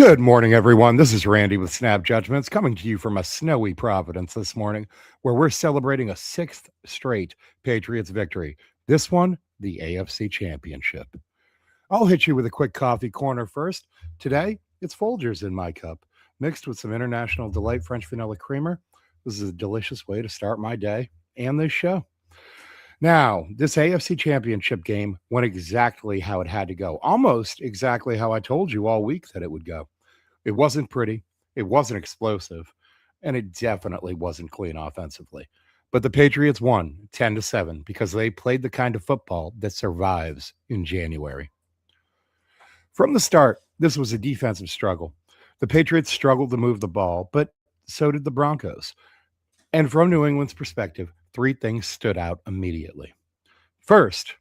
Good morning, everyone. This is Randy with Snap Judgments coming to you from a snowy Providence this morning, where we're celebrating a sixth straight Patriots victory. This one, the AFC Championship. I'll hit you with a quick coffee corner first. Today, it's Folgers in my cup, mixed with some International Delight French Vanilla Creamer. This is a delicious way to start my day and this show. Now, this AFC Championship game went exactly how it had to go, almost exactly how I told you all week that it would go. It wasn't pretty, it wasn't explosive, and it definitely wasn't clean offensively. But the Patriots won 10-7 because they played the kind of football that survives in January. From the start, this was a defensive struggle. The Patriots struggled to move the ball, but so did the Broncos. And from New England's perspective, three things stood out immediately. First,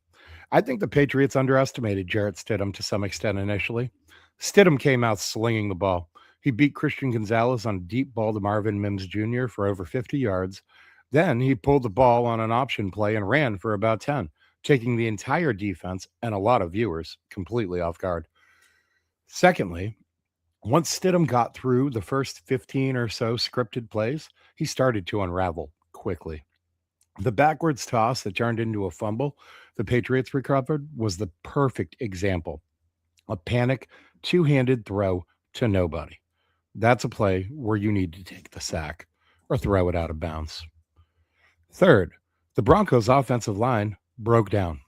I think the Patriots underestimated Jarrett Stidham to some extent initially. Stidham came out slinging the ball. He beat Christian Gonzalez on a deep ball to Marvin Mims Jr. for over 50 yards. Then he pulled the ball on an option play and ran for about 10, taking the entire defense and a lot of viewers completely off guard. Secondly, once Stidham got through the first 15 or so scripted plays, he started to unravel quickly. The backwards toss that turned into a fumble the Patriots recovered was the perfect example. A panic, two-handed throw to nobody. That's a play where you need to take the sack or throw it out of bounds. Third, the Broncos' offensive line broke down.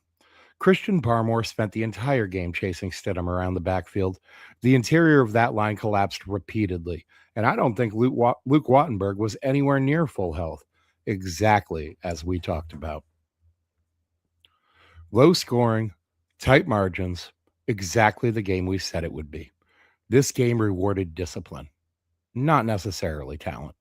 Christian Barmore spent the entire game chasing Stidham around the backfield. The interior of that line collapsed repeatedly, and I don't think Luke Wattenberg was anywhere near full health, exactly as we talked about. Low scoring, tight margins, exactly the game we said it would be. This game rewarded discipline, not necessarily talent.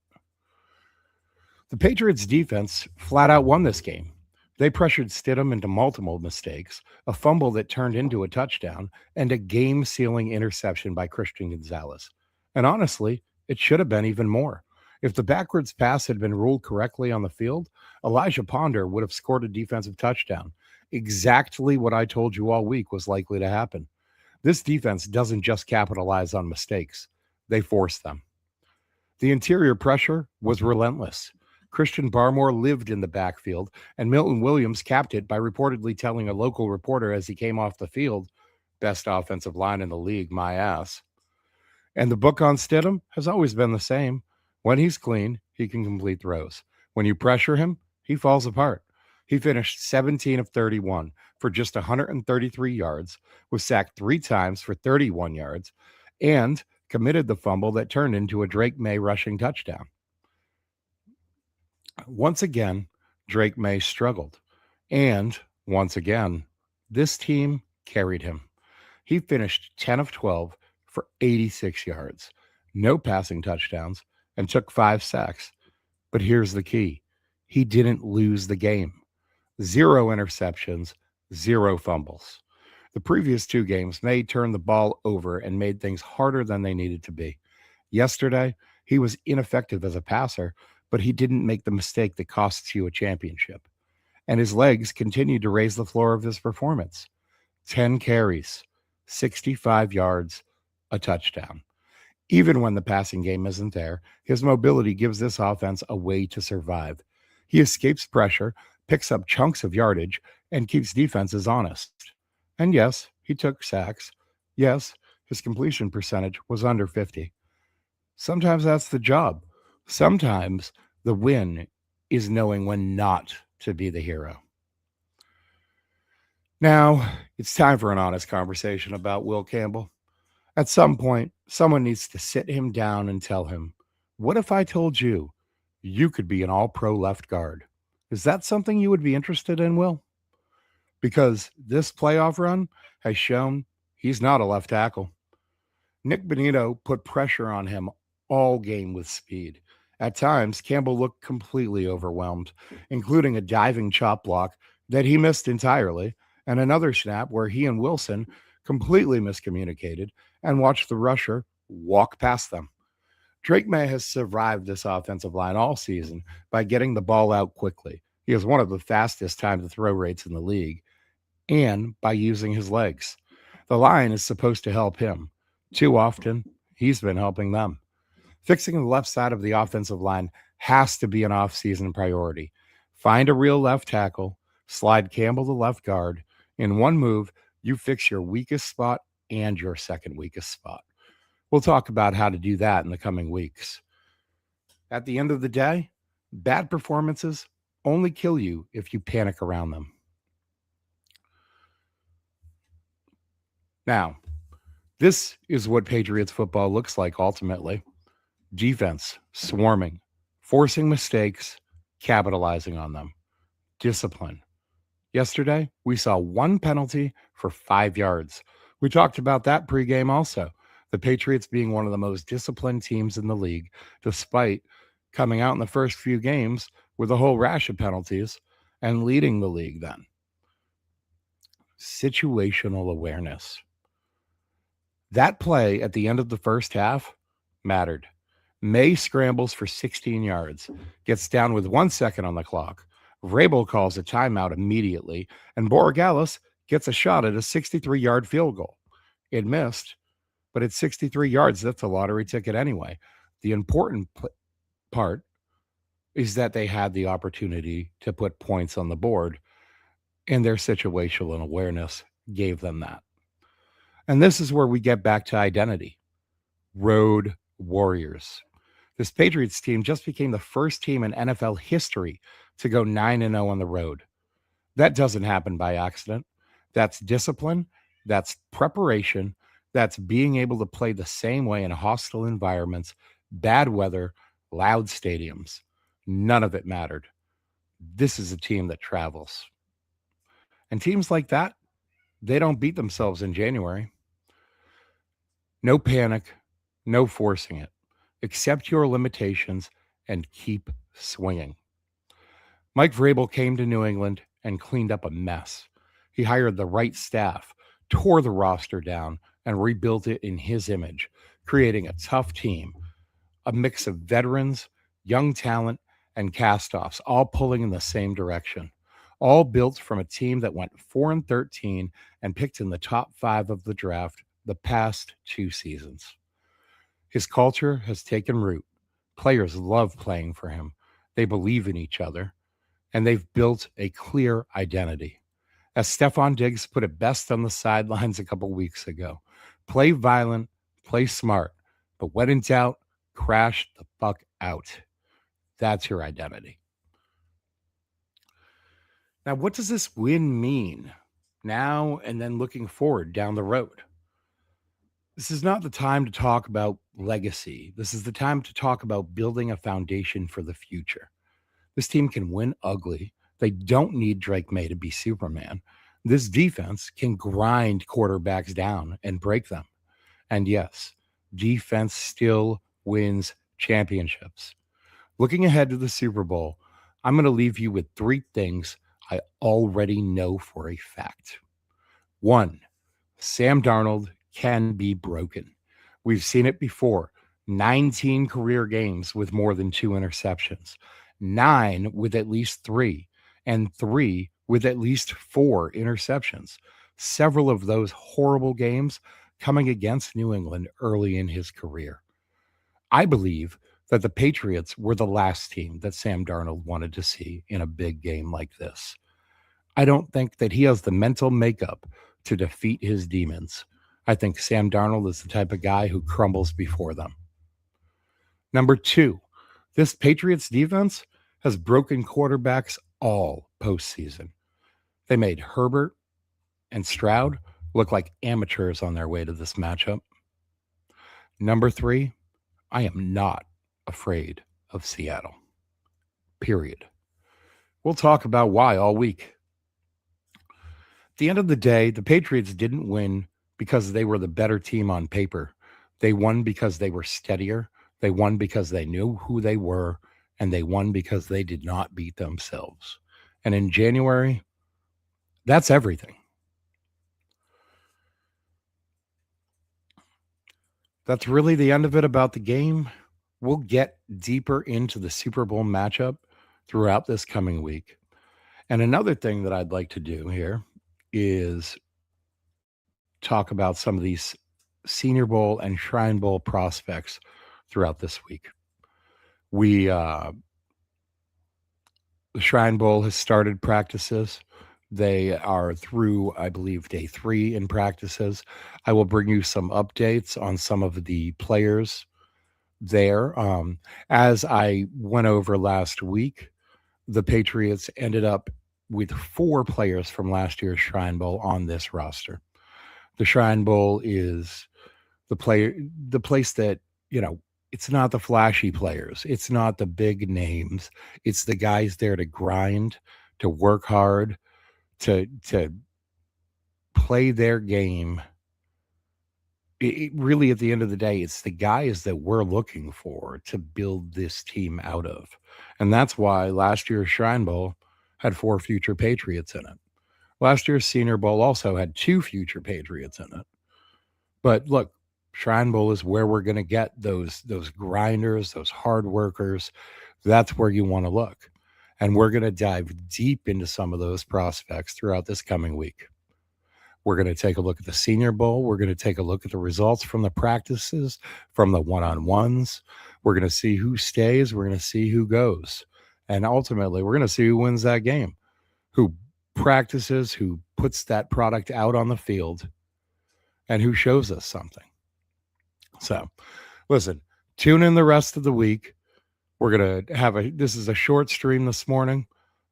The Patriots' defense flat out won this game. They pressured Stidham into multiple mistakes, a fumble that turned into a touchdown, and a game-sealing interception by Christian Gonzalez. And honestly, it should have been even more. If the backwards pass had been ruled correctly on the field, Elijah Ponder would have scored a defensive touchdown. Exactly what I told you all week was likely to happen. This defense doesn't just capitalize on mistakes. They force them. The interior pressure was relentless. Christian Barmore lived in the backfield, and Milton Williams capped it by reportedly telling a local reporter as he came off the field, "Best offensive line in the league, my ass." And the book on Stidham has always been the same. When he's clean, he can complete throws. When you pressure him, he falls apart. He finished 17 of 31 for just 133 yards, was sacked 3 times for 31 yards, and committed the fumble that turned into a Drake Maye rushing touchdown. Once again, Drake Maye struggled. And once again, this team carried him. He finished 10 of 12 for 86 yards, no passing touchdowns, and took 5 sacks. But here's the key. He didn't lose the game. 0 interceptions, 0 fumbles. The previous 2 games, Maye turned the ball over and made things harder than they needed to be. Yesterday, he was ineffective as a passer, but he didn't make the mistake that costs you a championship. And his legs continued to raise the floor of his performance. 10 carries, 65 yards, a touchdown. Even when the passing game isn't there, his mobility gives this offense a way to survive. He escapes pressure, picks up chunks of yardage, and keeps defenses honest. And yes, he took sacks. Yes, his completion percentage was under 50. Sometimes that's the job. Sometimes the win is knowing when not to be the hero. Now, it's time for an honest conversation about Will Campbell. At some point, someone needs to sit him down and tell him, what if I told you you could be an all-pro left guard? Is that something you would be interested in, Will? Because this playoff run has shown he's not a left tackle. Nick Bonito put pressure on him all game with speed. At times, Campbell looked completely overwhelmed, including a diving chop block that he missed entirely, and another snap where he and Wilson completely miscommunicated and watched the rusher walk past them. Drake Maye has survived this offensive line all season by getting the ball out quickly. He has one of the fastest time to throw rates in the league, and by using his legs. The line is supposed to help him. Too often, he's been helping them. Fixing the left side of the offensive line has to be an offseason priority. Find a real left tackle, slide Campbell to left guard. In one move, you fix your weakest spot and your second weakest spot. We'll talk about how to do that in the coming weeks. At the end of the day, bad performances only kill you if you panic around them. Now, this is what Patriots football looks like ultimately. Defense, swarming, forcing mistakes, capitalizing on them. Discipline. Yesterday, we saw one penalty for 5 yards. We talked about that pregame also. The Patriots being one of the most disciplined teams in the league, despite coming out in the first few games with a whole rash of penalties and leading the league then. Situational awareness. That play at the end of the first half mattered. Maye scrambles for 16 yards, gets down with 1 second on the clock. Vrabel calls a timeout immediately, and Borregales gets a shot at a 63-yard field goal. It missed, but at 63 yards, that's a lottery ticket anyway. The important part is that they had the opportunity to put points on the board, and their situational awareness gave them that. And this is where we get back to identity. Road warriors. This Patriots team just became the first team in NFL history to go 9-0 on the road. That doesn't happen by accident. That's discipline. That's preparation. That's being able to play the same way in hostile environments, bad weather, loud stadiums. None of it mattered. This is a team that travels. And teams like that, they don't beat themselves in January. No panic, no forcing it. Accept your limitations and keep swinging. Mike Vrabel came to New England and cleaned up a mess. He hired the right staff, tore the roster down, and rebuilt it in his image, creating a tough team, a mix of veterans, young talent, and cast-offs, all pulling in the same direction, all built from a team that went 4-13 and picked in the top 5 of the draft the past 2 seasons. His culture has taken root. Players love playing for him. They believe in each other, and they've built a clear identity. As Stephon Diggs put it best on the sidelines a couple weeks ago, play violent, play smart, but when in doubt, crash the fuck out. That's your identity. Now, what does this win mean now and then looking forward down the road? This is not the time to talk about legacy. This is the time to talk about building a foundation for the future. This team can win ugly. They don't need Drake Maye to be Superman. This defense can grind quarterbacks down and break them. And yes, defense still wins championships. Looking ahead to the Super Bowl, I'm going to leave you with 3 things I already know for a fact. 1, Sam Darnold can be broken. We've seen it before. 19 career games with more than 2 interceptions, 9 with at least 3, and 3 with at least 4 interceptions. Several of those horrible games coming against New England early in his career. I believe that the Patriots were the last team that Sam Darnold wanted to see in a big game like this. I don't think that he has the mental makeup to defeat his demons. I think Sam Darnold is the type of guy who crumbles before them. Number 2, this Patriots defense has broken quarterbacks all postseason. They made Herbert and Stroud look like amateurs on their way to this matchup. Number 3, I am not afraid of Seattle. Period. We'll talk about why all week. At the end of the day, the Patriots didn't win because they were the better team on paper. They won because they were steadier. They won because they knew who they were, and they won because they did not beat themselves. And in January, that's everything. That's really the end of it about the game. We'll get deeper into the Super Bowl matchup throughout this coming week. And another thing that I'd like to do here is talk about some of these Senior Bowl and Shrine Bowl prospects throughout this week. The Shrine Bowl has started practices. They are through, I believe, day 3 in practices. I will bring you some updates on some of the players there. As I went over last week, the Patriots ended up with 4 players from last year's Shrine Bowl on this roster. The Shrine Bowl is the place that, it's not the flashy players. It's not the big names. It's the guys there to grind, to work hard, to play their game. It really, at the end of the day, it's the guys that we're looking for to build this team out of. And that's why last year's Shrine Bowl had 4 future Patriots in it. Last year's Senior Bowl also had 2 future Patriots in it. But look, Shrine Bowl is where we're going to get those grinders, those hard workers. That's where you want to look. And we're going to dive deep into some of those prospects throughout this coming week. We're going to take a look at the Senior Bowl. We're going to take a look at the results from the practices, from the one-on-ones. We're going to see who stays. We're going to see who goes. And ultimately, we're going to see who wins that game, who practices, who puts that product out on the field, and who shows us something. So, listen, tune in the rest of the week. We're going to this is a short stream this morning.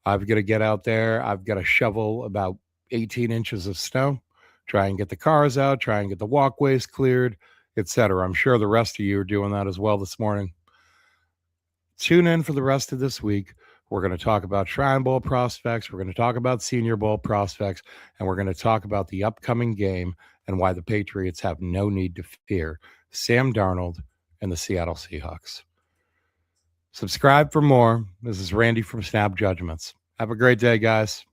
I've got to get out there. I've got to shovel about 18 inches of snow, try and get the cars out, try and get the walkways cleared, etc. I'm sure the rest of you are doing that as well this morning. Tune in for the rest of this week. We're going to talk about Shrine Bowl prospects. We're going to talk about Senior Bowl prospects, and we're going to talk about the upcoming game and why the Patriots have no need to fear Sam Darnold and the Seattle Seahawks. Subscribe for more. This is Randy from Snap Judgments. Have a great day, guys.